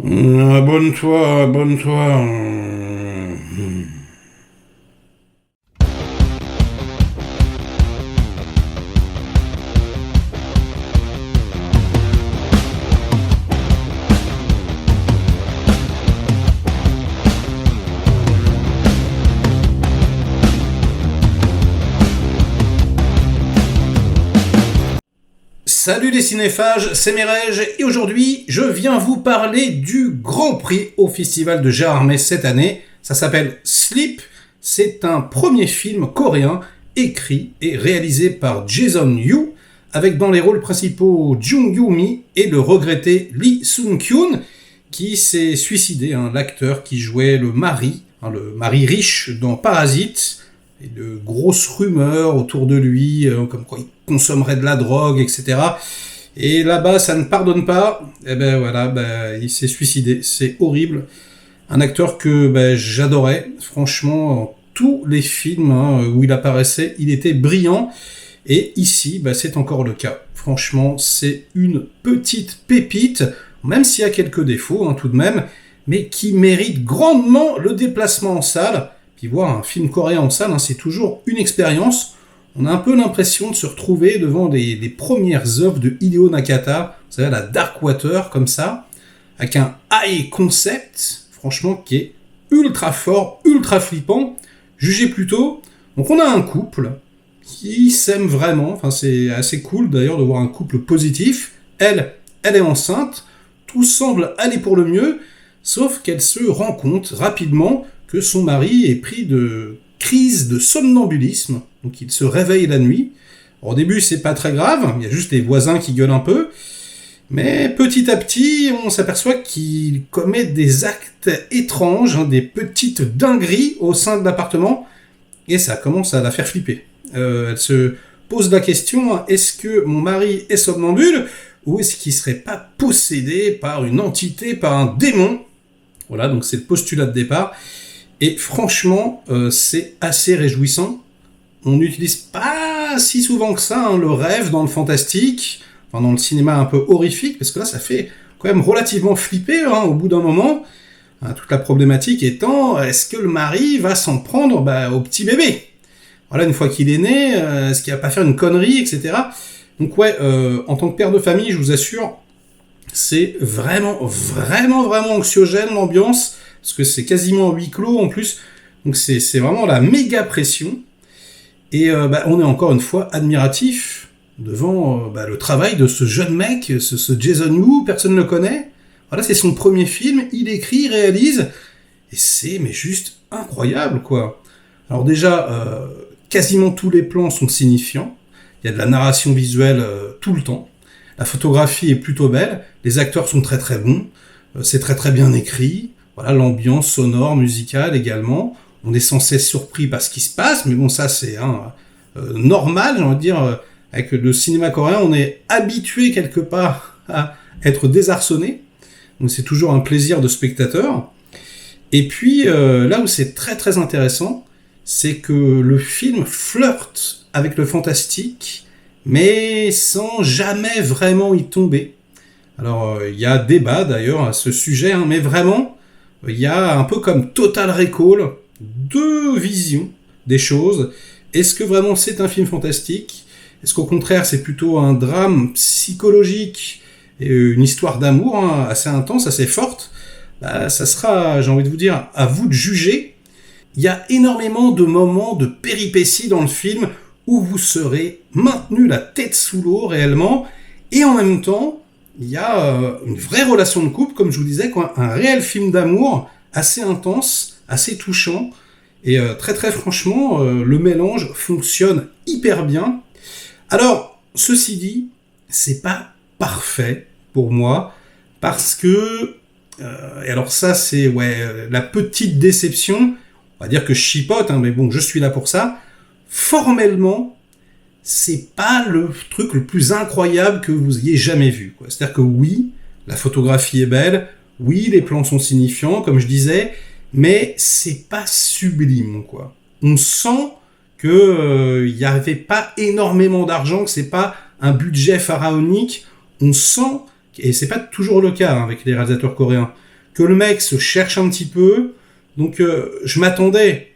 Abonne-toi, abonne-toi. Salut les cinéphages, c'est Mireille et aujourd'hui je viens vous parler du Grand Prix au Festival de Gérardmer cette année. Ça s'appelle Sleep, c'est un premier film coréen écrit et réalisé par Jason Yu avec dans les rôles principaux Jung Yoo-mi et le regretté Lee Sung-kyun qui s'est suicidé, l'acteur qui jouait le mari riche dans Parasite. Et de grosses rumeurs autour de lui, comme quoi il consommerait de la drogue, etc. Et là-bas, ça ne pardonne pas. Et ben voilà, il s'est suicidé. C'est horrible. Un acteur que j'adorais. Franchement, dans tous les films où il apparaissait, il était brillant. Et ici, c'est encore le cas. Franchement, c'est une petite pépite, même s'il y a quelques défauts tout de même, mais qui mérite grandement le déplacement en salle. Puis voir un film coréen en salle, c'est toujours une expérience. On a un peu l'impression de se retrouver devant des premières œuvres de Hideo Nakata, vous savez, la Dark Water, comme ça, avec un high concept, franchement, qui est ultra fort, ultra flippant. Jugez plutôt. Donc on a un couple qui s'aime vraiment, enfin c'est assez cool d'ailleurs de voir un couple positif. Elle est enceinte, tout semble aller pour le mieux, sauf qu'elle se rend compte rapidement que son mari est pris de crise de somnambulisme, donc il se réveille la nuit. Au début, c'est pas très grave, il y a juste les voisins qui gueulent un peu, mais petit à petit, on s'aperçoit qu'il commet des actes étranges, des petites dingueries au sein de l'appartement, et ça commence à la faire flipper. Elle se pose la question, est-ce que mon mari est somnambule, ou est-ce qu'il serait pas possédé par une entité, par un démon? Voilà, donc c'est le postulat de départ. Et franchement, c'est assez réjouissant. On n'utilise pas si souvent que ça le rêve dans le fantastique, enfin dans le cinéma un peu horrifique, parce que là, ça fait quand même relativement flipper au bout d'un moment. Toute la problématique étant, est-ce que le mari va s'en prendre au petit bébé? Voilà, une fois qu'il est né, est-ce qu'il va pas faire une connerie, etc. Donc ouais, en tant que père de famille, je vous assure, c'est vraiment, vraiment, vraiment anxiogène l'ambiance, parce que c'est quasiment huis clos en plus, donc c'est vraiment la méga pression, et on est encore une fois admiratif devant le travail de ce jeune mec, ce Jason Wu, personne ne le connaît, voilà, c'est son premier film, il écrit, il réalise, et c'est juste incroyable quoi. Alors déjà, quasiment tous les plans sont signifiants, il y a de la narration visuelle tout le temps, la photographie est plutôt belle, les acteurs sont très très bons, c'est très très bien écrit. Voilà, l'ambiance sonore, musicale également. On est sans cesse surpris par ce qui se passe, mais bon, ça c'est normal, j'ai envie de dire. Avec le cinéma coréen, on est habitué quelque part à être désarçonné. Donc c'est toujours un plaisir de spectateur. Et puis, là où c'est très très intéressant, c'est que le film flirte avec le fantastique, mais sans jamais vraiment y tomber. Alors, il y a débat d'ailleurs à ce sujet, mais vraiment, il y a un peu comme Total Recall, deux visions des choses. Est-ce que vraiment c'est un film fantastique? Est-ce qu'au contraire c'est plutôt un drame psychologique et une histoire d'amour assez intense, assez forte? Ça sera, j'ai envie de vous dire, à vous de juger. Il y a énormément de moments de péripéties dans le film où vous serez maintenu la tête sous l'eau réellement, et en même temps, il y a une vraie relation de couple, comme je vous disais, un réel film d'amour assez intense, assez touchant, et très très franchement, le mélange fonctionne hyper bien. Alors, ceci dit, c'est pas parfait pour moi, parce que, et alors ça c'est la petite déception, on va dire que je chipote, mais bon, je suis là pour ça, formellement, c'est pas le truc le plus incroyable que vous ayez jamais vu, quoi. C'est-à-dire que oui, la photographie est belle, oui, les plans sont signifiants, comme je disais, mais c'est pas sublime, quoi. On sent que il y avait pas énormément d'argent, que c'est pas un budget pharaonique. On sent, et c'est pas toujours le cas avec les réalisateurs coréens, que le mec se cherche un petit peu. Donc je m'attendais,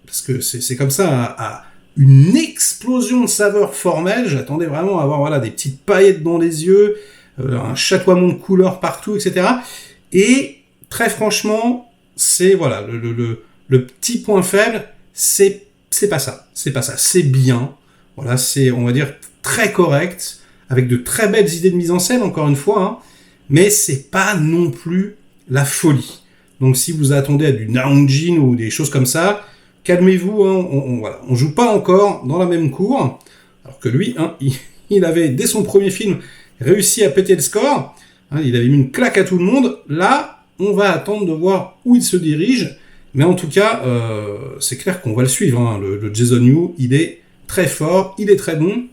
parce que c'est comme ça, à une explosion de saveurs formelles. J'attendais vraiment à avoir voilà, des petites paillettes dans les yeux, un chatoiement de couleurs partout, etc. Et très franchement, c'est voilà le petit point faible, c'est pas ça. C'est pas ça. C'est bien. Voilà, c'est, on va dire, très correct, avec de très belles idées de mise en scène, encore une fois, hein, mais c'est pas non plus la folie. Donc si vous attendez à du Naonjin ou des choses comme ça, calmez-vous, hein, voilà, on joue pas encore dans la même cour, alors que lui, hein, il avait, dès son premier film, réussi à péter le score, hein, il avait mis une claque à tout le monde. Là, on va attendre de voir où il se dirige, mais en tout cas, c'est clair qu'on va le suivre, hein. Le Jason Yu, il est très fort, il est très bon,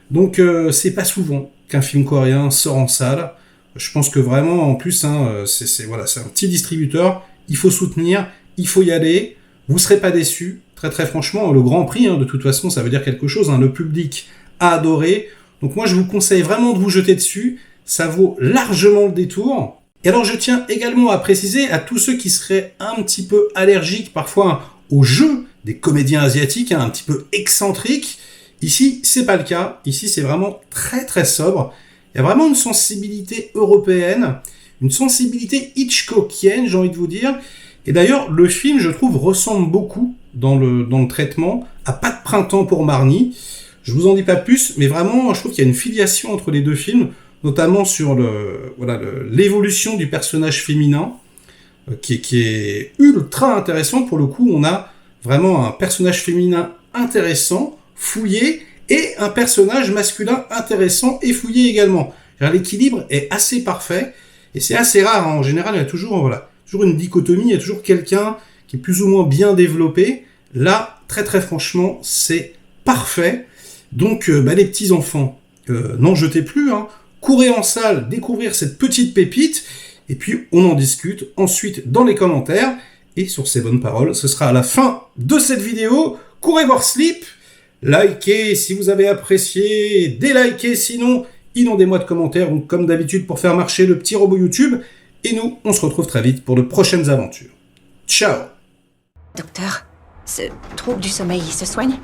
donc c'est pas souvent qu'un film coréen sort en salle. Je pense que vraiment, en plus, hein, c'est un petit distributeur, il faut soutenir, il faut y aller, vous serez pas déçus, très très franchement, le Grand Prix, hein, de toute façon, ça veut dire quelque chose, hein, le public a adoré, donc moi je vous conseille vraiment de vous jeter dessus, ça vaut largement le détour. Et alors je tiens également à préciser à tous ceux qui seraient un petit peu allergiques parfois au jeu des comédiens asiatiques, hein, un petit peu excentriques, ici c'est pas le cas, ici c'est vraiment très très sobre. Il y a vraiment une sensibilité européenne, une sensibilité hitchcockienne, j'ai envie de vous dire. Et d'ailleurs, le film, je trouve, ressemble beaucoup dans le traitement à Pas de printemps pour Marnie. Je vous en dis pas plus, mais vraiment, je trouve qu'il y a une filiation entre les deux films, notamment sur l'évolution du personnage féminin, qui est ultra intéressant. Pour le coup, on a vraiment un personnage féminin intéressant, fouillé, et un personnage masculin intéressant et fouillé également. L'équilibre est assez parfait, et c'est assez rare, hein. En général, il y a toujours, toujours une dichotomie, il y a toujours quelqu'un qui est plus ou moins bien développé. Là, très très franchement, c'est parfait. Donc, les petits-enfants, n'en jetez plus, hein. Courez en salle, découvrir cette petite pépite, et puis on en discute ensuite dans les commentaires. Et sur ces bonnes paroles, ce sera à la fin de cette vidéo. Courez voir Sleep, likez si vous avez apprécié, délikez sinon, inondez-moi de commentaires, donc comme d'habitude pour faire marcher le petit robot YouTube. Et nous, on se retrouve très vite pour de prochaines aventures. Ciao! Docteur, ce trouble du sommeil, il se soigne ?